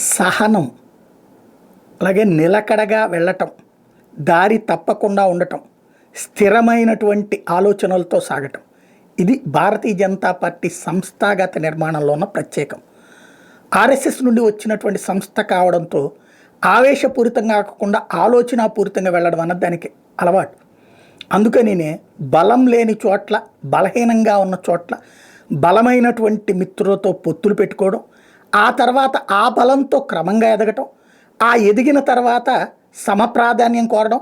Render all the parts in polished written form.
సహనం, అలాగే నిలకడగా వెళ్ళటం, దారి తప్పకుండా ఉండటం, స్థిరమైనటువంటి ఆలోచనలతో సాగటం. ఇది భారతీయ జనతా పార్టీ సంస్థాగత నిర్మాణంలో ఉన్న ప్రత్యేకం. ఆర్ఎస్ఎస్ నుండి వచ్చినటువంటి సంస్థ కావడంతో ఆవేశపూరితంగా కాకుండా ఆలోచనాపూరితంగా వెళ్ళడం అన్నది దానికి అలవాటు. అందుకనినే బలం లేని చోట్ల, బలహీనంగా ఉన్న చోట్ల బలమైనటువంటి మిత్రులతో పొత్తులు పెట్టుకోవడం, ఆ తర్వాత ఆ బలంతో క్రమంగా ఎదగటం, ఆ ఎదిగిన తర్వాత సమప్రాధాన్యం కోరడం,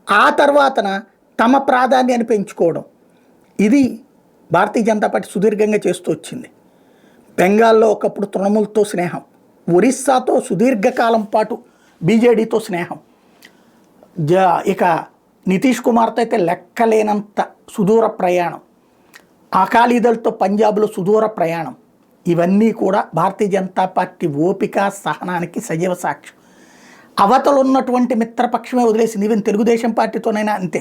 ఆ తర్వాతన తమ ప్రాధాన్యాన్ని పెంచుకోవడం. ఇది భారతీయ జనతా పార్టీ సుదీర్ఘంగా చేస్తూ వచ్చింది. బెంగాల్లో ఒకప్పుడు తృణమూల్తో స్నేహం, ఒరిస్సాతో సుదీర్ఘకాలం పాటు బీజేడీతో స్నేహం, ఇక నితీష్ కుమార్తో అయితే లెక్కలేనంత సుదూర ప్రయాణం, అకాలీదళ్తో పంజాబ్లో సుదూర ప్రయాణం. ఇవన్నీ కూడా భారతీయ జనతా పార్టీ ఓపిక, సహనానికి సజీవ సాక్ష్యం. అవతలు ఉన్నటువంటి మిత్రపక్షమే వదిలేసింది. ఈవెన్ తెలుగుదేశం పార్టీతోనైనా అంతే.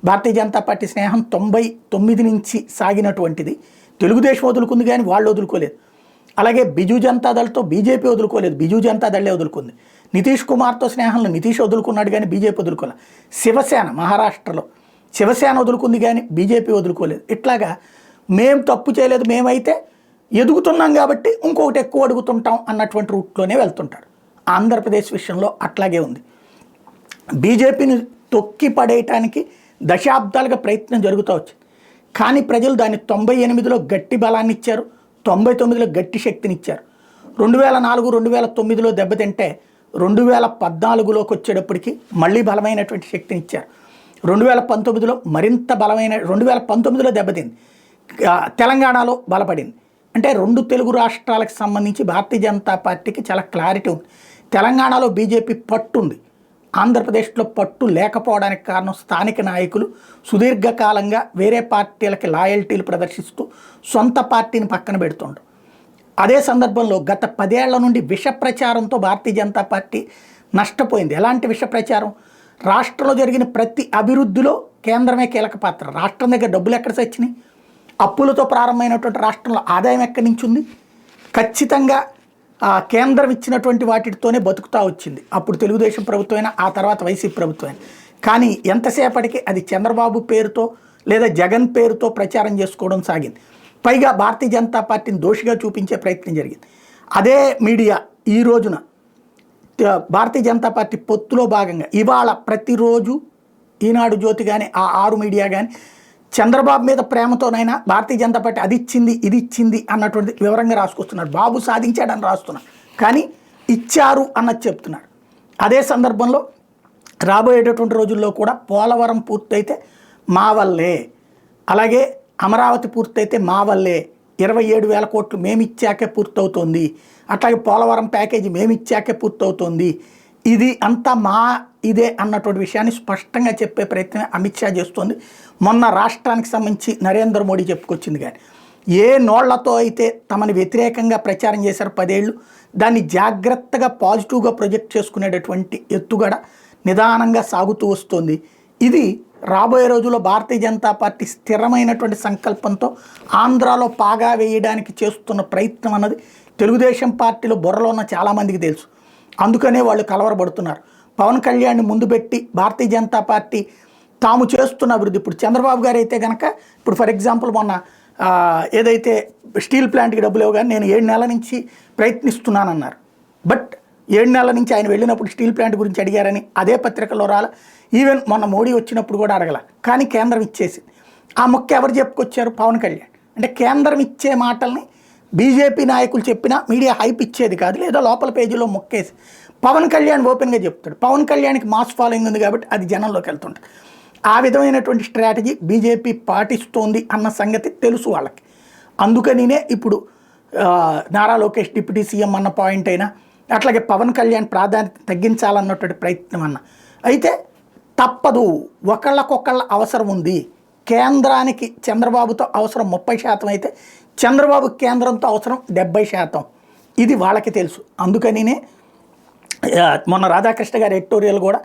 భారతీయ జనతా పార్టీ స్నేహం 99 నుంచి సాగినటువంటిది. తెలుగుదేశం వదులుకుంది కానీ వాళ్ళు వదులుకోలేదు. అలాగే బిజు జనతాదళ్తో బీజేపీ వదులుకోలేదు, బిజు జనతాదళ్లే వదులుకుంది. నితీష్ కుమార్తో స్నేహంలో నితీష్ వదులుకున్నాడు కానీ బీజేపీ వదులుకోలేదు. శివసేన మహారాష్ట్రలో శివసేన వదులుకుంది కానీ బీజేపీ వదులుకోలేదు. ఇట్లాగా మేము తప్పు చేయలేదు, మేమైతే ఎదుగుతున్నాం కాబట్టి ఇంకొకటి ఎక్కువ అడుగుతుంటాం అన్నటువంటి రూట్లోనే వెళ్తుంటారు. ఆంధ్రప్రదేశ్ విషయంలో అట్లాగే ఉంది. బీజేపీని తొక్కి పడేయటానికి దశాబ్దాలుగా ప్రయత్నం జరుగుతూ వచ్చింది. కానీ ప్రజలు దాన్ని 98లో గట్టి బలాన్ని ఇచ్చారు, 99లో గట్టి శక్తిని ఇచ్చారు. 2004, 2009లో దెబ్బతింటే 2014లోకి వచ్చేటప్పటికి మళ్ళీ బలమైనటువంటి శక్తిని ఇచ్చారు. 2019లో మరింత బలమైన, 2019లో దెబ్బతింది, తెలంగాణలో బలపడింది. అంటే 2 తెలుగు రాష్ట్రాలకు సంబంధించి భారతీయ జనతా పార్టీకి చాలా క్లారిటీ ఉంది. తెలంగాణలో బీజేపీ పట్టు ఉంది, ఆంధ్రప్రదేశ్లో పట్టు లేకపోవడానికి కారణం స్థానిక నాయకులు సుదీర్ఘకాలంగా వేరే పార్టీలకి లాయల్టీలు ప్రదర్శిస్తూ సొంత పార్టీని పక్కన పెడుతుండ్రు. అదే సందర్భంలో గత 10 ఏళ్ల నుండి విష ప్రచారంతో భారతీయ జనతా పార్టీ నష్టపోయింది. ఎలాంటి విష ప్రచారం? రాష్ట్రంలో జరిగిన ప్రతి అభివృద్ధిలో కేంద్రమే కీలక పాత్ర. రాష్ట్రం దగ్గర డబ్బులు ఎక్కడ వచ్చినాయి? అప్పులతో ప్రారంభమైనటువంటి రాష్ట్రంలో ఆదాయం ఎక్కడి నుంచి ఉంది? ఖచ్చితంగా కేంద్రం ఇచ్చినటువంటి వాటితోనే బతుకుతూ వచ్చింది. అప్పుడు తెలుగుదేశం ప్రభుత్వమైనా, ఆ తర్వాత వైసీపీ ప్రభుత్వమైనా. కానీ ఎంతసేపటికి అది చంద్రబాబు పేరుతో లేదా జగన్ పేరుతో ప్రచారం చేసుకోవడం సాగింది. పైగా భారతీయ జనతా పార్టీని దోషిగా చూపించే ప్రయత్నం జరిగింది. అదే మీడియా ఈ రోజున భారతీయ జనతా పార్టీ పొత్తులో భాగంగా ఇవాళ ప్రతిరోజు ఈనాడు జ్యోతి కానీ, ఆ 6 మీడియా కానీ చంద్రబాబు మీద ప్రేమతోనైనా భారతీయ జనతా పార్టీ అది ఇచ్చింది, ఇది ఇచ్చింది అన్నటువంటి వివరంగా రాసుకొస్తున్నారు. బాబు సాధించాడని రాస్తున్నారు, కానీ ఇచ్చారు అన్నది చెప్తున్నారు. అదే సందర్భంలో రాబోయేటటువంటి రోజుల్లో కూడా పోలవరం పూర్తయితే మా వల్లే, అలాగే అమరావతి పూర్తయితే మా వల్లే, 27,000 కోట్లు మేమిచ్చాకే పూర్తవుతోంది, అట్లాగే పోలవరం ప్యాకేజీ మేమిచ్చాకే పూర్తవుతోంది, ఇది అంతా మా ఇదే అన్నటువంటి విషయాన్ని స్పష్టంగా చెప్పే ప్రయత్నం అమిత్ షా చేస్తుంది. మొన్న రాష్ట్రానికి సంబంధించి నరేంద్ర మోడీ చెప్పుకొచ్చింది. కానీ ఏ నోళ్లతో అయితే తమని వ్యతిరేకంగా ప్రచారం చేశారు 10 ఏళ్ళు, దాన్ని జాగ్రత్తగా పాజిటివ్గా ప్రొజెక్ట్ చేసుకునేటటువంటి ఎత్తుగడ నిదానంగా సాగుతూ వస్తుంది. ఇది రాబోయే రోజుల్లో భారతీయ జనతా పార్టీ స్థిరమైనటువంటి సంకల్పంతో ఆంధ్రాలో పాగా వేయడానికి చేస్తున్న ప్రయత్నం అన్నది తెలుగుదేశం పార్టీలో బుర్రలో ఉన్న చాలామందికి తెలుసు. అందుకనే వాళ్ళు కలవరపడుతున్నారు. పవన్ కళ్యాణ్ని ముందు పెట్టి భారతీయ జనతా పార్టీ తాము చేస్తున్న అభివృద్ధి, ఇప్పుడు చంద్రబాబు గారు అయితే కనుక, ఇప్పుడు ఫర్ ఎగ్జాంపుల్ మొన్న ఏదైతే స్టీల్ ప్లాంట్కి డబ్బులు ఇవ్వగానే నేను 7 నెలల నుంచి ప్రయత్నిస్తున్నానన్నారు. బట్ 7 నెలల నుంచి ఆయన వెళ్ళినప్పుడు స్టీల్ ప్లాంట్ గురించి అడిగారని అదే పత్రికలో రాల. ఈవెన్ మొన్న మోడీ వచ్చినప్పుడు కూడా అడగల, కానీ కేంద్రం ఇచ్చేసింది. ఆ మొక్క ఎవరు చెప్పుకొచ్చారు? పవన్ కళ్యాణ్. అంటే కేంద్రం ఇచ్చే మాటల్ని బీజేపీ నాయకులు చెప్పినా మీడియా హైప్ ఇచ్చేది కాదు, లేదా లోపల పేజీలో మొక్కేసి. పవన్ కళ్యాణ్ ఓపెన్గా చెప్తాడు. పవన్ కళ్యాణ్కి మాస్ ఫాలోయింగ్ ఉంది కాబట్టి అది జనంలోకి వెళ్తుంటుంది. ఆ విధమైనటువంటి స్ట్రాటజీ బీజేపీ పాటిస్తోంది అన్న సంగతి తెలుసు వాళ్ళకి. అందుకనినే ఇప్పుడు నారా లోకేష్ డిప్యూటీ సీఎం అన్న పాయింట్ అయినా, అట్లాగే పవన్ కళ్యాణ్ ప్రాధాన్యత తగ్గించాలన్నటువంటి ప్రయత్నం అన్న. అయితే తప్పదు, ఒకళ్ళకొకళ్ళ అవసరం ఉంది. కేంద్రానికి చంద్రబాబుతో అవసరం 30% అయితే చంద్రబాబు కేంద్రంతో అవసరం 70%. ఇది వాళ్ళకి తెలుసు. అందుకనినే మొన్న రాధాకృష్ణ గారి ఎడిటోరియల్ కూడా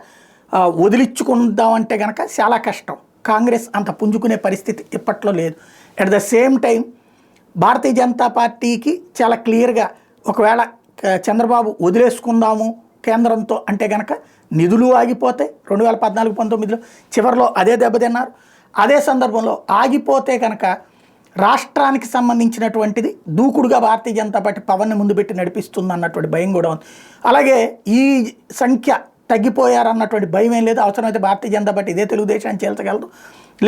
వదిలించుకుందామంటే కనుక చాలా కష్టం. కాంగ్రెస్ అంత పుంజుకునే పరిస్థితి ఇప్పట్లో లేదు. At the same time Bharatiya Janata పార్టీకి చాలా క్లియర్గా ఒకవేళ చంద్రబాబు వదిలేసుకుందాము కేంద్రంతో అంటే కనుక నిధులు ఆగిపోతే 2014-19లో చివరిలో అదే దెబ్బతిన్నారు. అదే సందర్భంలో ఆగిపోతే కనుక రాష్ట్రానికి సంబంధించినటువంటిది దూకుడుగా భారతీయ జనతా పార్టీ పవన్ని ముందు పెట్టి నడిపిస్తుంది అన్నటువంటి భయం కూడా ఉంది. అలాగే ఈ సంఖ్య తగ్గిపోయారన్నటువంటి భయం ఏం లేదు. అవసరమైతే భారతీయ జనతా పార్టీ ఇదే తెలుగుదేశాన్ని చేల్చగలదు,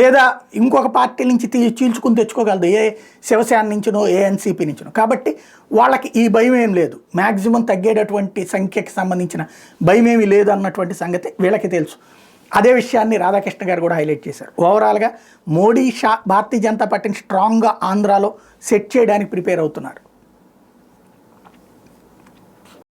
లేదా ఇంకొక పార్టీ నుంచి చీల్చుకుని తెచ్చుకోగలదు, ఏ శివసేన నుంచినో ఏ ఎన్సీపీ నుంచినో. కాబట్టి వాళ్ళకి ఈ భయం ఏం లేదు, మ్యాక్సిమం తగ్గేటటువంటి సంఖ్యకి సంబంధించిన భయం ఏమీ లేదు అన్నటువంటి సంగతి వీళ్ళకి తెలుసు. అదే విషయాన్ని రాధాకృష్ణ గారు కూడా హైలైట్ చేశారు. ఓవరాల్గా మోడీ షా భారతీయ జనతా పార్టీని స్ట్రాంగ్గా ఆంధ్రాలో సెట్ చేయడానికి ప్రిపేర్ అవుతున్నారు.